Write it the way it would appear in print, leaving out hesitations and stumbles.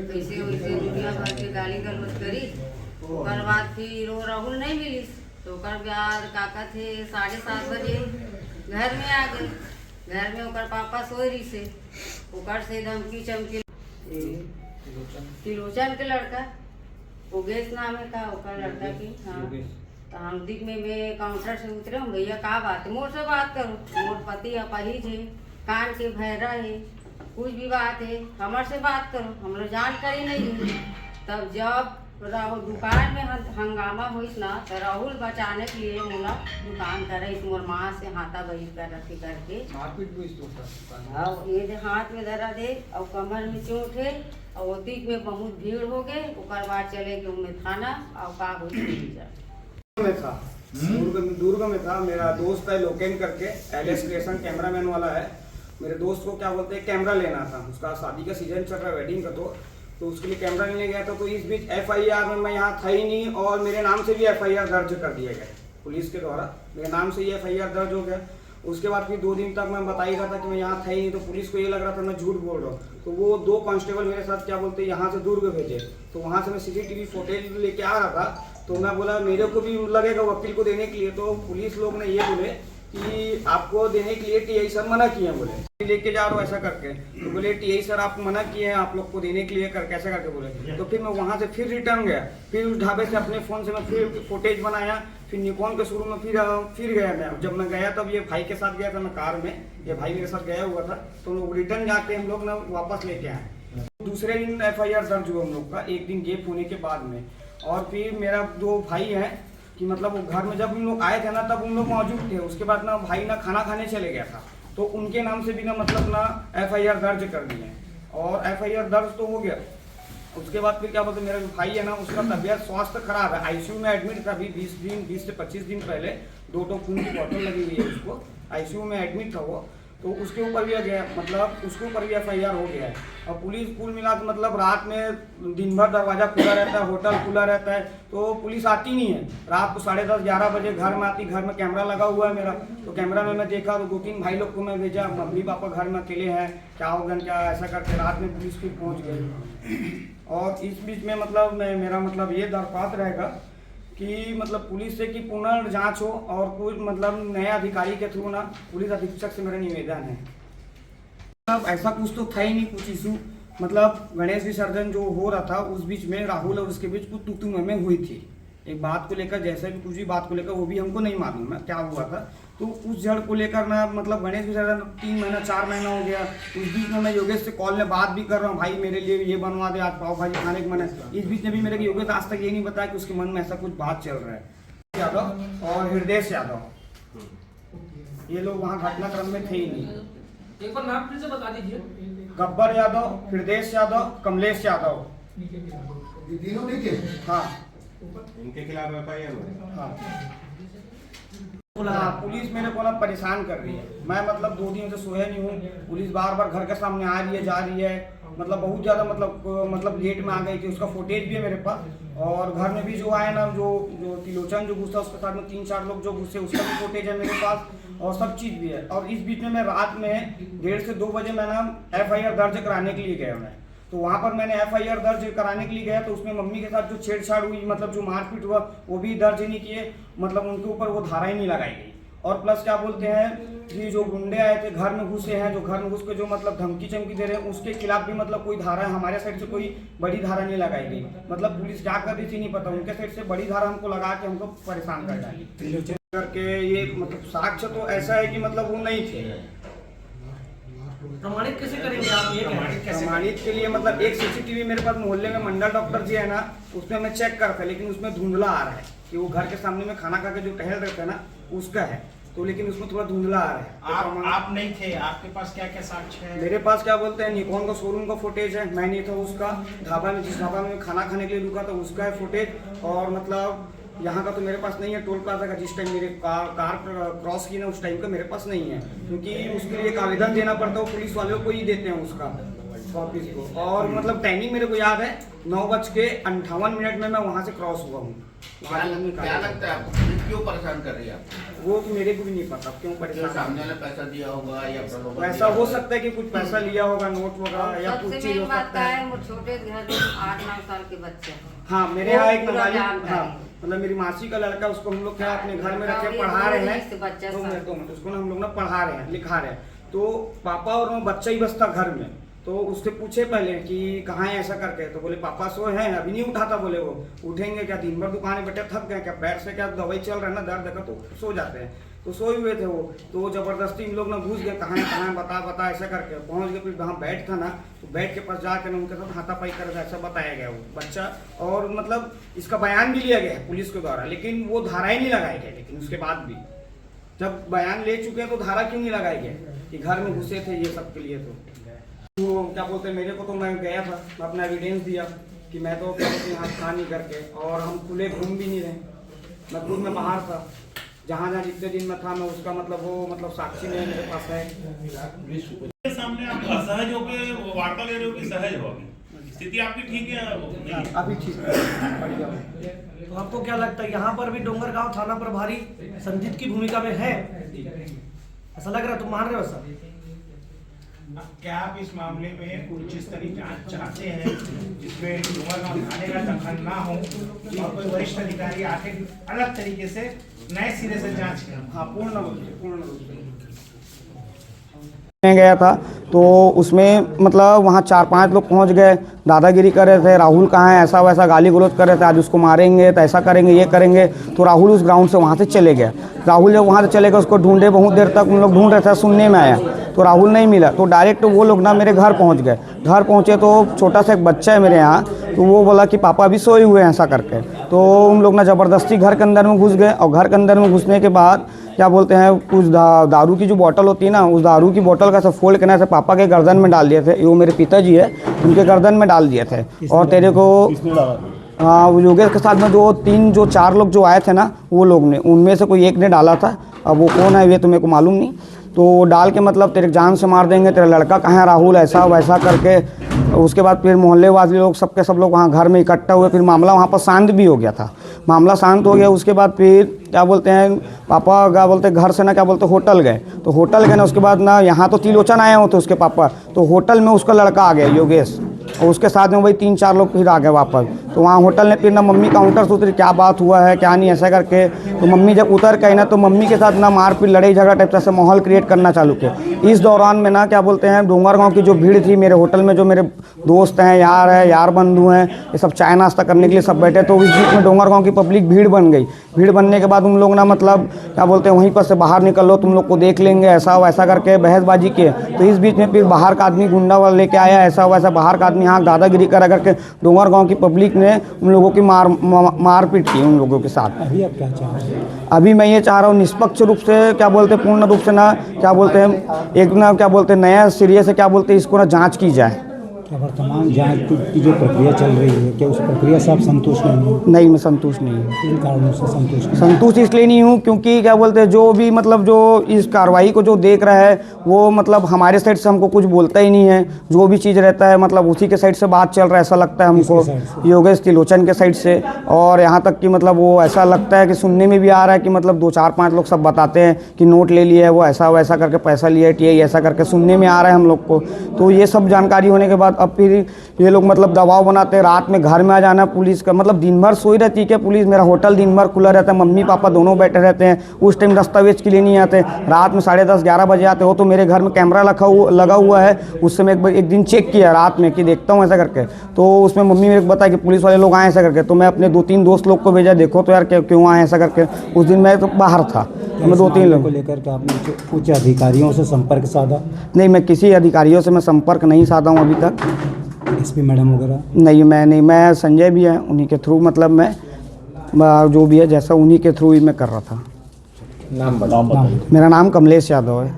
कैसे वैसे दुनिया भर के गाली गलौज करी। ओकर बाद फिर वो राहुल नहीं मिलिस तो ओकर बाद काका थे 7:30 बजे घर में आ गए। घर में ओकर पापा सोए रही से ओकर से धमकी चमकी तिलोचन के लड़का योगेश नाम है का ओकर लड़का की। हाँ तो हम दिख में मैं काउंटर से उतरे हूँ, भैया का बात है, मोर से बात करो, मोर पति अपहिज है, कान के भैरा है, कुछ भी बात है हमारे से बात करो, हम लोग जानकारी नहीं है। तब जब राहुल दुकान में हंगामा हुई ना तो राहुल बचाने के लिए मोला दुकान करे मोर माँ से हाथा बही कर रखे करके और ये हाथ में दर्द है और कमर में चोट है और ओतिक में बहुत भीड़ हो गए। ओकर बाद चले गए उनमें थाना और का हो में था दुर्ग में था। मेरा दोस्त है लोकेन करके एलएस क्रिएशन कैमरामैन वाला है। मेरे दोस्त को क्या बोलते हैं कैमरा लेना था, उसका शादी का सीजन चल रहा है वेडिंग का, तो उसके लिए कैमरा लेने गया था। तो इस बीच एफआईआर में मैं यहाँ था ही नहीं और मेरे नाम से भी एफआईआर दर्ज कर दिया गया पुलिस के द्वारा, मेरे नाम से ही एफआईआर दर्ज हो गया। उसके बाद फिर 2 दिन तक मैं बता ही रहा था कि मैं यहाँ था ही नहीं, तो पुलिस को ये लग रहा था मैं झूठ बोल रहा हूँ। तो वो 2 कांस्टेबल मेरे साथ क्या बोलते हैं यहाँ से दुर्ग भेजे, तो वहाँ से मैं सीसीटीवी फुटेज लेके आ रहा था। तो मैं बोला मेरे को भी लगेगा वकील को देने के लिए, तो पुलिस लोग ने ये बोले कि आपको देने के लिए टीआई सर मना किए हैं, बोले लेके जा रहा हूँ ऐसा करके। तो बोले टीआई सर आप मना किए हैं आप लोग को देने के लिए करके ऐसा करके बोले। तो फिर मैं वहाँ से फिर रिटर्न गया, फिर उस ढाबे से अपने फ़ोन से मैं फिर फुटेज बनाया, फिर निकॉन के शुरू में फिर गया मैं। जब मैं गया तब ये भाई के साथ गया था मैं कार में, ये भाई मेरे साथ गया हुआ था। तो लोग रिटर्न जाके हम लोग ना वापस लेके आए। दूसरे दिन एफआईआर दर्ज हुआ हम लोग का, एक दिन गेप होने के बाद में। और फिर मेरा 2 भाई हैं कि मतलब वो घर में जब हम लोग आए थे ना तब उन लोग मौजूद थे। उसके बाद ना भाई ना खाना खाने चले गया था, तो उनके नाम से भी ना मतलब ना एफआईआर दर्ज कर दिए और एफआईआर दर्ज तो हो गया। उसके बाद फिर क्या बोलते मेरा जो भाई है ना उसका तबियत स्वास्थ्य खराब है, आईसीयू में एडमिट था। अभी 20 से 25 दिन पहले 2 खून की बोतल लगी हुई है, उसको आईसीयू में एडमिट था वो। तो उसके ऊपर भी गया मतलब उसके ऊपर भी एफआईआर हो गया है। और पुलिस कुल मिला के मतलब रात में दिन भर दरवाजा खुला रहता है, होटल खुला रहता है, तो पुलिस आती नहीं है। रात को 10:30-11 बजे घर में आती, घर में कैमरा लगा हुआ है मेरा। तो कैमरा में मैं देखा तो 2-3 भाई लोग को मैं भेजा, मम्मी पापा घर में अकेले हैं, क्या होगा क्या ऐसा करके रात में पुलिस फिर पहुँच गई। और इस बीच में मतलब मेरा मतलब ये दरख्वास्त रहेगा कि मतलब पुलिस से कि पुनः जांच हो और कोई मतलब नए अधिकारी के थ्रू ना पुलिस अधीक्षक से मेरा निवेदन है। अब ऐसा कुछ तो था ही नहीं, कुछ इशू मतलब गणेश विसर्जन जो हो रहा था उस बीच में राहुल और उसके बीच कुछ तू में हुई थी एक बात को लेकर, जैसे भी कुछ भी बात को लेकर वो भी हमको नहीं मालूम है क्या हुआ था। तो उस जड़ को लेकर ना मतलब गणेश विसर्जन 3 महीना 4 महीना हो गया। उस बीच में मैं योगेश से कॉल में बात भी कर रहा हूँ, भाई मेरे लिए ये बनवा दे, आज पाव भाजी खाने का मन है। इस बीच में भी मेरे योगेश आज तक ये नहीं बताया कि उसके मन में ऐसा कुछ बात चल रहा है। यादव और हृदय यादव ये लोग वहाँ घटनाक्रम में थे ही नहीं। एक बार नाम फिर से बता दीजिए। गब्बर यादव, हृदय यादव, कमलेश यादव, तीनों नहीं थे। हाँ इनके खिलाफ एफआईआर हुआ। हाँ पुलिस मेरे को ना परेशान कर रही है। मैं मतलब 2 दिन से सोया नहीं हूँ। पुलिस बार बार घर के सामने आ रही है जा रही है, मतलब बहुत ज़्यादा मतलब लेट में आ गई थी। उसका फुटेज भी है मेरे पास। और घर में भी जो आए ना जो तिलोचन जो घुसा उसके साथ में 3-4 लोग जो घुसे उसका भी फुटेज है मेरे पास और सब चीज़ भी है। और इस बीच में मैं रात में 1:30 से 2 बजे मैं ना एफआईआर दर्ज कराने के लिए गया मैं। तो वहाँ पर मैंने एफआईआर दर्ज कराने के लिए गया तो उसमें मम्मी के साथ जो छेड़छाड़ हुई मतलब जो मारपीट हुआ वो भी दर्ज नहीं किए, मतलब उनके ऊपर वो धारा ही नहीं लगाई गई। और प्लस क्या बोलते हैं कि जो गुंडे आए थे घर में घुसे हैं, जो घर में घुस के जो मतलब धमकी चमकी दे रहे हैं उसके खिलाफ भी मतलब कोई धारा हमारे साइड से कोई बड़ी धारा नहीं लगाई गई। मतलब पुलिस क्या कर रही थी नहीं पता, उनके साइड से बड़ी धारा हमको लगा के हमको परेशान कर डाली करके। ये मतलब साक्ष्य तो ऐसा है कि मतलब वो नहीं थे। प्रमाणित कैसे करेंगे आप ये? प्रमाणित के लिए मतलब एक सीसीटीवी मेरे पास मोहल्ले में मंडल डॉक्टर जी है ना उसमें मैं चेक करता, लेकिन उसमें धुंधला आ रहा है कि वो घर के सामने में खाना खा के जो टहल रहे थे ना उसका है, तो लेकिन उसमें थोड़ा धुंधला आ रहा है। तो आप नहीं थे, आपके पास क्या क्या साक्ष्य है? मेरे पास क्या बोलते हैं निकॉन का शोरूम का फुटेज है, मैं नहीं था उसका। ढाबा में जिस ढाबा में खाना खाने के लिए रुका था उसका है फुटेज। और मतलब यहाँ का तो मेरे पास नहीं है, टोल प्लाजा का जिस टाइम मेरे कार क्रॉस की ना उस टाइम का मेरे पास नहीं है, क्योंकि उसके लिए एक आवेदन देना पड़ता है, पुलिस वालों को ही देते हैं उसका। ऑफिस को। और मतलब टाइमिंग मेरे को याद है 9:58 में मैं वहाँ से क्रॉस हुआ हूँ। क्या लगता है आपको पुलिस क्यों परेशान कर रही है आपको? वो मेरे को भी नहीं पता क्यों जो परेशान। सामने वाला पैसा दिया होगा या प्रलोभन ऐसा दिया हो होगा? सकता है कि कुछ पैसा लिया होगा, नोट वगैरह या कुछ सबसे चीज हो मेन बात सकता का है। है वो छोटे घर में 8-9 साल के बच्चे हैं। हाँ मेरे वो यहाँ एक पूरा नाबालिग, जानकारी। हाँ मतलब मेरी मासी का लड़का, उसको हम लोग क्या अपने घर में रखे और ये पढ़ा रहे इस बच्चा हैं। सब। तो उसको ना हम लोग ना पढ़ा रहे हैं, लिखा रहे हैं। तो पापा और वो बच्चा ही बस था घर में। तो उससे पूछे पहले कि कहाँ है ऐसा करके, तो बोले पापा सोए हैं, अभी नहीं उठाता। बोले वो उठेंगे क्या, दिन भर दुकान में बैठे थक गए क्या, पैर से क्या दवाई चल रहा है ना दर्द का, तो सो जाते हैं। तो सोए हुए थे वो, तो जबरदस्ती इन लोग ना घुस गए, कहाँ है बता ऐसा करके पहुंच गए। फिर वहाँ बैठ था ना, तो बैठ के पास जाकर उनके साथ हाथापाई कर ऐसा बताया गया वो बच्चा। और मतलब इसका बयान भी लिया गया है पुलिस के द्वारा, लेकिन वो धाराएं नहीं लगाई गई। लेकिन उसके बाद भी जब बयान ले चुके हैं तो धारा क्यों नहीं लगाई गई कि घर में घुसे थे ये सब के लिए। तो क्या बोलते हैं, मेरे को तो मैं गया था, मैं अपना एविडेंस दिया कि मैं तो क्या बोलते हैं यहाँ था नहीं करके, और हम खुले घूम भी नहीं रहे। मैं खुद में बाहर था, जहाँ जहाँ जितने दिन में था मैं उसका मतलब वो मतलब साक्षी नहीं मेरे पास है। के सामने आप असहज होकर वार्ता ले रहे हो कि सहज हो? स्थिति आपकी ठीक है? नहीं। अभी ठीक है, बढ़िया है। तो आपको क्या लगता है यहाँ पर भी डोंगरगांव थाना प्रभारी संजीत की भूमिका में है? ऐसा लग रहा है, तुम मान रहे हो सर? क्या आप इस मामले में उच्च स्तरीय जांच चाहते हैं जिसमें डोंगरगांव थाने का दखल ना हो और कोई वरिष्ठ अधिकारी आके अलग तरीके से नए सिरे से जांच करें? हाँ पूर्ण रूप से मैं गया था। तो उसमें मतलब वहाँ 4-5 लोग पहुँच गए, दादागिरी कर रहे थे, राहुल कहाँ है ऐसा वैसा गाली गलौज कर रहे थे, आज उसको मारेंगे तो ऐसा करेंगे ये करेंगे। तो राहुल उस ग्राउंड से वहाँ से चले गए। राहुल जब वहाँ से चले गए उसको ढूंढे, बहुत देर तक उन लोग ढूंढ रहे थे, सुनने में आया तो राहुल नहीं मिला। तो डायरेक्ट वो लोग ना मेरे घर पहुँच गए। घर पहुँचे तो छोटा सा एक बच्चा है मेरे यहाँ, तो वो बोला कि पापा अभी सोए हुए हैं ऐसा करके। तो उन लोग ना ज़बरदस्ती घर के अंदर में घुस गए, और घर के अंदर में घुसने के बाद क्या बोलते हैं कुछ दारू की जो बोतल होती है ना, उस दारू की बोतल का सब फोल्ड करना से पापा के गर्दन में डाल दिए थे। वो मेरे पिताजी है, उनके गर्दन में डाल दिए थे। और तेरे को वो योगेश के साथ में जो 4 लोग जो आए थे ना, वो लोग ने, उनमें से कोई एक ने डाला था। अब वो कौन है ये तो मेरे को मालूम नहीं। तो डाल के मतलब तेरे जान से मार देंगे, तेरा लड़का कहाँ है राहुल, ऐसा वैसा करके। उसके बाद फिर मोहल्ले वाले लोग सब लोग वहाँ घर में इकट्ठा हुए। फिर मामला वहाँ पर शांत भी हो गया था। मामला शांत हो गया। उसके बाद फिर क्या बोलते हैं पापा क्या बोलते हैं घर से ना क्या बोलते होटल गए। तो होटल गए ना, उसके बाद ना यहाँ तो त्रिलोचन आए होते उसके पापा, तो होटल में उसका लड़का आ गया योगेश, और उसके साथ में वही 3-4 लोग फिर आ गए वापस। तो वहाँ होटल ने फिर ना मम्मी काउंटर से उतरी, क्या बात हुआ है क्या नहीं ऐसा करके। तो मम्मी जब उतर गई ना, तो मम्मी के साथ ना मारपीट लड़ाई झगड़ा टाइप से माहौल क्रिएट करना चालू किया। इस दौरान में ना क्या बोलते हैं डोंगरगांव की जो भीड़ थी मेरे होटल में, जो मेरे दोस्त हैं, यार बंधु हैं, ये सब चाय नाश्ता करने के लिए सब बैठे। तो इस बीच में डोंगरगांव की पब्लिक भीड़ बन गई। भीड़ बनने के बाद उन लोग ना मतलब क्या बोलते हैं वहीं पर से बाहर निकल लो, तुम लोग को देख लेंगे ऐसा वैसा करके बहसबाजी किए। तो इस बीच में फिर बाहर का आदमी गुंडा वाला लेके आया, ऐसा वैसा बाहर का आदमी यहाँ दादागिरी करा करके डोंगरगांव की पब्लिक ने उन लोगों की मारपीट की उन लोगों के साथ। अभी आप क्या चाह रहे हैं? अभी मैं ये चाह रहा हूँ निष्पक्ष रूप से क्या बोलते हैं पूर्ण रूप से ना क्या बोलते हैं एक ना क्या बोलते हैं नया सिरे से क्या बोलते हैं इसको ना जांच की जाए। क्या वर्तमान जांच की जो प्रक्रिया चल रही है, क्या उस प्रक्रिया से आप संतुष्ट नहीं हैं? नहीं, मैं संतुष्ट नहीं हूँ। किन कारणों से संतुष्ट नहीं? संतुष्ट इसलिए नहीं हूँ क्योंकि क्या बोलते हैं जो भी मतलब जो इस कार्रवाई को जो देख रहा है वो मतलब हमारे साइड से हमको कुछ बोलता ही नहीं है। जो भी चीज़ रहता है मतलब उसी के साइड से बात चल रहा है ऐसा लगता है हमको, योगेश त्रिलोचन के साइड से। और यहाँ तक कि मतलब वो ऐसा लगता है कि सुनने में भी आ रहा है कि मतलब 2-4-5 लोग सब बताते हैं कि नोट ले लिया है वो ऐसा वैसा करके, पैसा लिया है टीआई ऐसा करके सुनने में आ रहा है हम लोग को। तो ये सब जानकारी होने के बाद अब फिर ये लोग मतलब दबाव बनाते हैं रात में घर में आ जाना पुलिस का। मतलब दिन भर सोई रहती है क्या पुलिस? मेरा होटल दिन भर खुला रहता है, मम्मी पापा दोनों बैठे रहते हैं। उस टाइम दस्तावेज के लिए नहीं आते, रात में 10:30-11 बजे आते हो। तो मेरे घर में कैमरा लगा हुआ है, उससे मैं एक दिन चेक किया रात में कि देखता हूँ ऐसा करके। तो उसमें मम्मी मेरे को बताया कि पुलिस वाले लोग आए ऐसा करके। तो मैं अपने 2-3 दोस्त लोग को भेजा, देखो तो यार क्यों आए ऐसा करके। उस दिन मैं तो बाहर था, मैं 2-3 लोग को लेकर के आपने उच्च अधिकारियों से संपर्क साधा? नहीं, मैं किसी अधिकारियों से मैं संपर्क नहीं साधा हूँ अभी तक। एसपी मैडम वगैरह? नहीं, मैं संजय भी है उन्हीं के थ्रू, मतलब मैं जो भी है जैसा उन्हीं के थ्रू ही मैं कर रहा था। नाम बताओ। मेरा नाम कमलेश यादव है।